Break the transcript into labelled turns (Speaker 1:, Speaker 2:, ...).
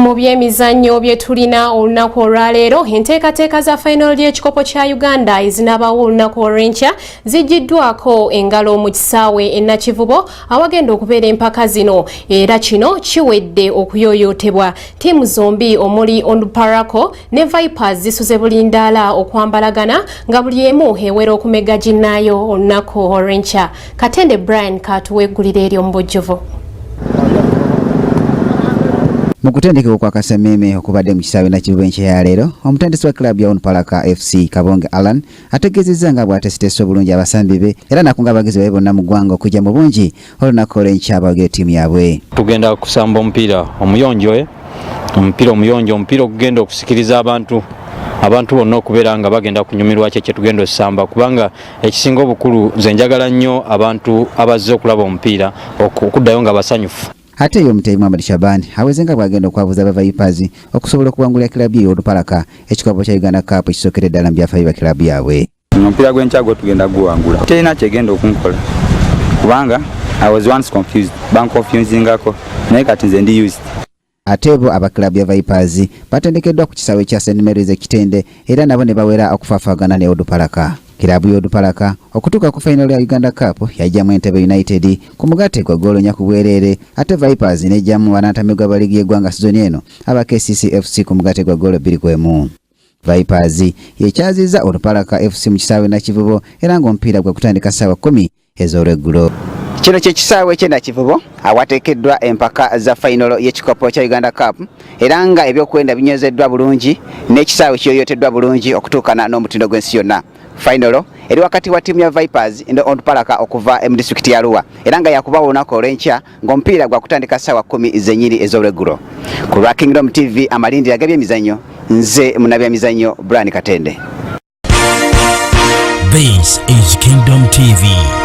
Speaker 1: Mu byemizannyo bye tulina olunaku olwaleero enteekateeka za final y'ekikopo kya Uganda ezinaabawo olunaku olw'enkya zijjiddwako engalo mu kisaawe e Nakivubo awagenda okubeera empaka zino era kino kiwedde okuyooyootebwa. Ttiimu zombi omuli Onduparaka ne Vipers zisuze bulindaala okwambalagana nga buli emu ewera okumega ginnaayo olunaku olw'enkya. Katende Brian katuweggulira eri omubujjuvu.
Speaker 2: Mu kutendekebwa kwa Kasememe okubadde mu kisaawe Nakivubo enkya ya leero, omutandisi wa klabu ya Onduparaka FC Kabonge Alan ategeezezza nga bw'atesitese obulungi abasambi be era nakunga abagizi babe bonna mu ggwanga okujja mu bungi olunaku olw'enkya abawagira ttiimu yaabwe.
Speaker 3: Tugenda kusamba omupiira omuyonjo omupiira okugenda okusikiriza abantu bonna okubeera nga bagenda kunyumirwa kye tugenda osamba kubanga ekisinga obukulu nze njagala nnyo abantu abazze okulaba omupiira okuddayo nga basanyufu.
Speaker 2: Ate yo Mutebi Muhammad Shaban awezenga bwagenda okwabuza aba Vipers okusobola okuwangula klabu ya Onduparaka ekikopo kya Uganda Cup ekisokere ddala mu byafaayo bya klabu yaabwe.
Speaker 4: Omupiira gw'enkyago tugenda guwangula. Terina kyegenda okunkola kubanga I was once confused bankonfusingako naye kati nze ndi used.
Speaker 2: Ate bo aba klabu ya Vipers batendekeddwa ku kisaawe kya St Mary's ekitende era nabo ne bawera okufaafagana ne Onduparaka. Kilabu ya Onduparaka okutuuka ku final ya Uganda Cup yajjamu Entebbe United ku mugatte gwa ggoolo nnya ku bwereere ate Vipers n'ejjamu banatamigwa ba liigi y'eggwanga sizoni eno aba KCC FC ku mugatte gwa ggoolo 2-1. Vipers yekyazizza Onduparaka FC mu kisaawe Nakivubo era ng'omupiira gwa kutandika ssaawa 10 ez'olweggulo. Kino kye kisaawe ky'e Nakivubo awateekeddwa empaka za final y'ekikopo kya Uganda Cup era nga ebyokwenda binyozeddwa bulungi n'ekisaawe kiyoyoteddwa bulungi okutuukana n'omutindo gw'ensi yonna. Final eri wakati wa tiimu ya Vipers ne Onduparaka okuva mu district ya Arua era nga yakuba olunaku olw'enkya ng'omupiira gwa kutandika ssaawa 10 ez'ennyiri ez'olweggulo. Ku lwa Kingdom TV amalindi ag'ebyemizannyo nze munabyemizannyo Brian Katende.
Speaker 5: This is Kingdom TV.